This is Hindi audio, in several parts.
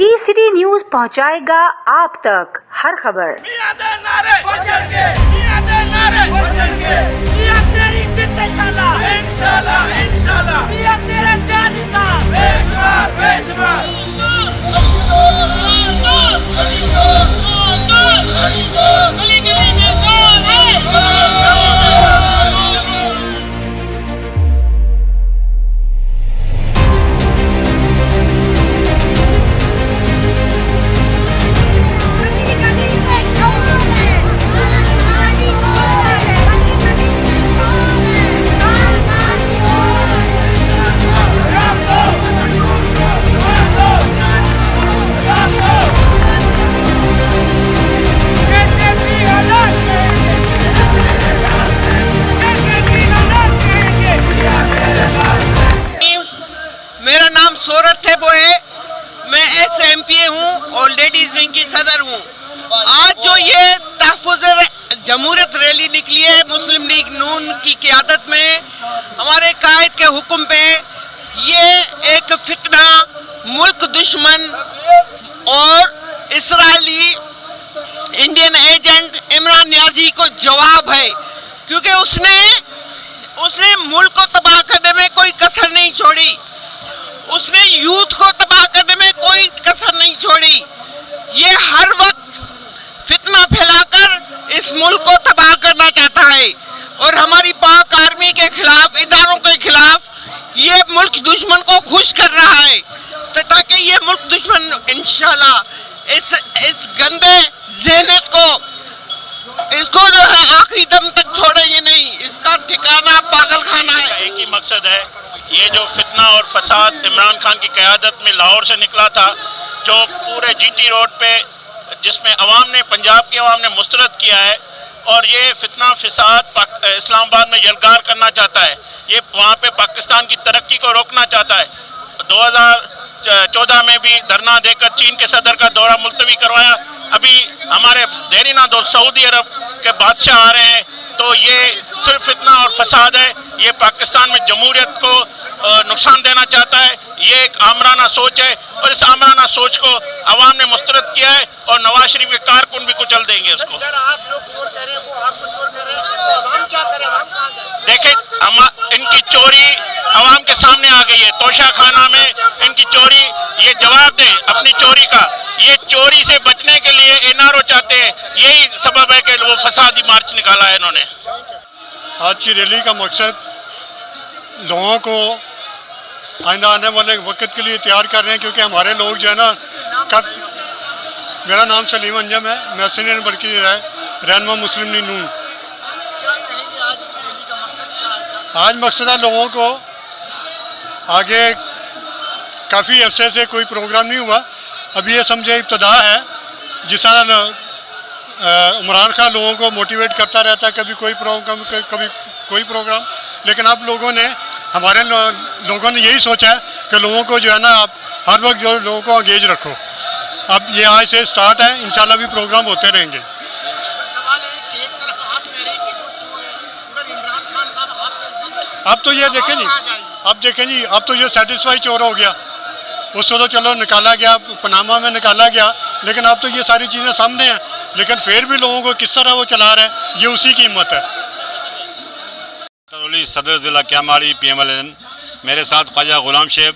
सिटी न्यूज पहुंचाएगा आप तक हर खबर। मेरा नाम सोरठ थे बोए, मैं एक्स एमपीए हूँ और लेडीज विंग की सदर हूँ। आज जो ये तहफ़्फ़ुज़ जमहूरियत रैली निकली है मुस्लिम लीग नून की क़यादत में, हमारे कायद के हुक्म पे, ये एक फितना मुल्क दुश्मन और Israeli Indian agent Imran Niazi को जवाब है, क्योंकि उसने मुल्क को तबाह करने में कोई कसर नहीं छोड़ी, उसने यूथ को तबाह करने में कोई कसर नहीं छोड़ी। ये हर वक्त फितना फैलाकर इस मुल्क को तबाह करना चाहता है और हमारी पाक आर्मी के खिलाफ, इदारों के खिलाफ ये मुल्क दुश्मन को खुश कर रहा है, तो ताकि ये मुल्क दुश्मन इंशाल्लाह इस गंदे ज़हनियत को, इसको जो है आखिरी दम तक छोड़ेंगे नहीं। इसका ठिकाना पागल खाना है। एक ही मकसद है, ये जो फितना और फसाद इमरान खान की क़यादत में लाहौर से निकला था, जो पूरे जीटी रोड पे, जिसमें अवाम ने, पंजाब की अवाम ने मुस्तरद किया है, और ये फितना फसाद इस्लामाबाद में यलगार करना चाहता है, ये वहाँ पे पाकिस्तान की तरक्की को रोकना चाहता है। 2014 में भी धरना देकर चीन के सदर का दौरा मुलतवी करवाया। अभी हमारे देरीना दोस्त सऊदी अरब के बादशाह आ रहे हैं, तो ये सिर्फ फितना और फसाद है। ये पाकिस्तान में जमहूरियत को नुकसान देना चाहता है। ये एक आमराना सोच है और इस आमराना सोच को अवाम ने मुस्तरद किया है और नवाज शरीफ के कारकुन भी कुचल देंगे उसको। आप लोग चोर कह रहे हैं, वो आपको चोर कह रहे हैं, तो अवाम क्या करें? देखिए, इनकी चोरी अवाम के सामने आ गई है। तोशा खाना में इनकी चोरी, ये जवाब दे अपनी चोरी का। ये चोरी से बचने के लिए एनआरओ चाहते हैं, यही सबब है कि वो फसादी मार्च निकाला है इन्होंने। आज की रैली का मकसद लोगों को आइंदा आने वाले वक्त के लिए तैयार कर रहे हैं, क्योंकि हमारे लोग जो है ना, मेरा नाम सलीम अंजम है, मैं सीनियर बल्कि रहनुमा मुस्लिम लीग नून। आज मकसद है लोगों को, आगे काफ़ी अरसे से कोई प्रोग्राम नहीं हुआ, अभी ये समझे इब्तदा है। जिस तरह इमरान खान लोगों को मोटिवेट करता रहता है, कभी कोई प्रोग्राम, लेकिन आप लोगों ने, हमारे लोगों ने यही सोचा है कि लोगों को जो है ना, आप हर वक्त जो लोगों को एंगेज रखो। अब ये आज से स्टार्ट है, इंशाल्लाह भी प्रोग्राम होते रहेंगे। सवाल है कि एक तरफ आप कह रहे हैं कि वो चोर है, उधर इमरान खान साहब आप, अब तो ये देखें जी, अब देखें जी, अब तो ये सेटिस्फाई चोर हो गया। उसको तो चलो निकाला गया, पनामा में निकाला गया, लेकिन अब तो ये सारी चीज़ें सामने हैं, लेकिन फिर भी लोगों को किस तरह वो चला रहे हैं, ये उसी की हिम्मत है। सदर ज़िला क्यामाड़ी PMLN, मेरे साथ ख्वाजा गुलाम शेख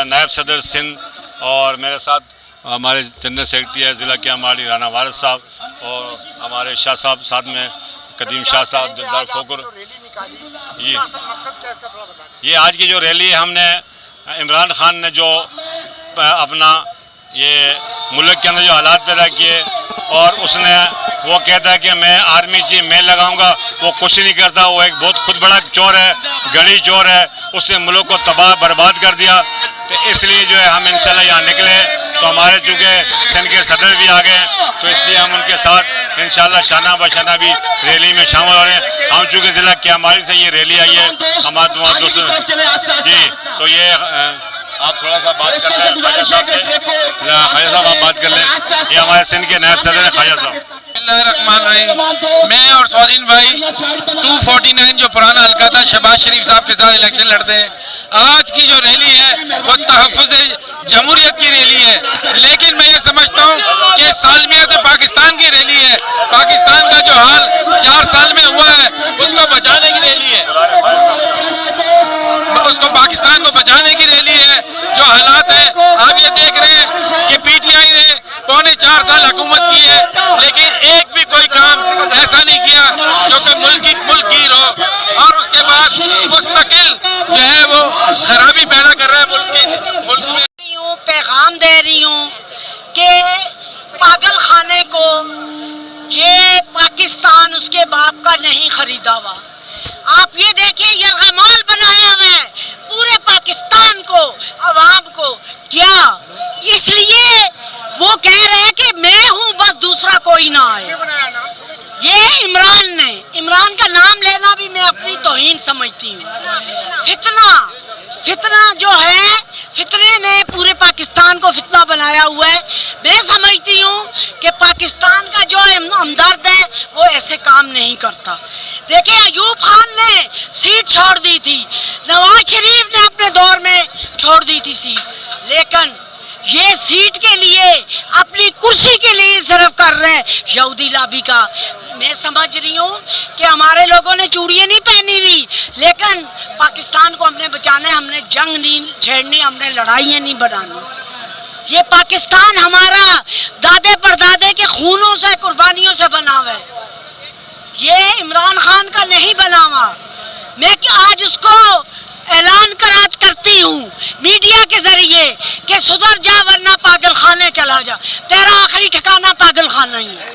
नायब सदर सिंध, और मेरे साथ हमारे जनरल सेक्रेटरी है ज़िला क्यामाड़ी राना वारिस साहब, और हमारे शाह साहब साथ में, कदीम शाह साहब, दिलदार खोकर। ये आज की जो रैली है, हमने इमरान खान ने जो अपना ये मुल्क के अंदर जो हालात पैदा किए, और उसने वो कहता है कि मैं आर्मी चीफ मैं लगाऊंगा, वो कुछ नहीं करता, वो एक बहुत खुद बड़ा चोर है, गड़ी चोर है, उसने मुल्क को तबाह बर्बाद कर दिया। तो इसलिए जो है हम इंशाल्लाह यहाँ निकले, तो हमारे चूँकि सिंध के सदर भी आ गए, तो इसलिए हम उनके साथ इंशाल्लाह शाना बशाना भी रैली में शामिल हो रहे हैं। हम चूँकि ज़िला क्यामाड़ी से ये रैली आई है, हमारे दोस्त जी, तो ये आप थोड़ा सा बात कर लें ख्वाजा साहब से, ख्वाजा साहब आप बात कर लें, ये हमारे सिंध के नायब सदर हैं ख्वाजा साहब। बिस्मिल्लाहिर्रहमानिर्रहीम। मैं और सौरीन भाई 249 जो पुराना हल्का था शहबाज शरीफ साहब के साथ इलेक्शन लड़ते हैं। आज की जो रैली है वो तहफ़्फ़ुज़ जमहूरियत की रैली है, लेकिन मैं ये समझता हूँ कि सालमियत पाकिस्तान की रैली है। पाकिस्तान का जो हाल 4 साल में हुआ है उसको बचाने की रैली है, उसको पाकिस्तान को बचाने की रैली है। जो हालात है आप ये देख रहे हैं कि पीटीआई ने 4.25 साल हुकूमत की है, लेकिन एक भी कोई काम ऐसा नहीं किया जो कि मुल्क की हो, और उसके बाद मुस्तकिल जो है वो खराबी पैदा कर रहा है मुल्क में। पैगाम दे रही हूँ कि पागल खाने को ये पाकिस्तान उसके बाप का नहीं खरीदा हुआ। आप ये देखिए यरगमाल बनाया हुआ है पूरे पाकिस्तान को, अवाम को। क्या इसलिए वो कह रहे हैं कि मैं हूँ बस दूसरा कोई ना आए। ये इमरान का नाम लेना भी मैं अपनी तौहीन समझती हूँ। फितना जो है, फितने ने पूरे पाकिस्तान को फितना बनाया हुआ है। मैं समझती हूँ कि पाकिस्तान का जो हमदर्द है वो ऐसे काम नहीं करता। देखिए अयूब खान ने सीट छोड़ दी थी, नवाज शरीफ ने अपने दौर में छोड़ दी थी सीट, लेकिन ये सीट के लिए, अपनी कुर्सी के लिए सिर्फ कर रहे हैं यहूदी लाबी का। मैं समझ रही हूँ कि हमारे लोगों ने चूड़ियाँ नहीं पहनी हुई, लेकिन पाकिस्तान को हमने बचाना है, हमने जंग नहीं छेड़नी, हमने लड़ाइयाँ नहीं बनानी। ये पाकिस्तान हमारा दादे परदादे के खूनों से, कुर्बानियों से बना हुआ है, ये इमरान खान का नहीं बना हुआ। मैं आज उसको ऐलान करती हूँ मीडिया के जरिए कि सुधर जा वरना पागल खाने चला जा। तेरा आखिरी ठिकाना पागल खाना ही है।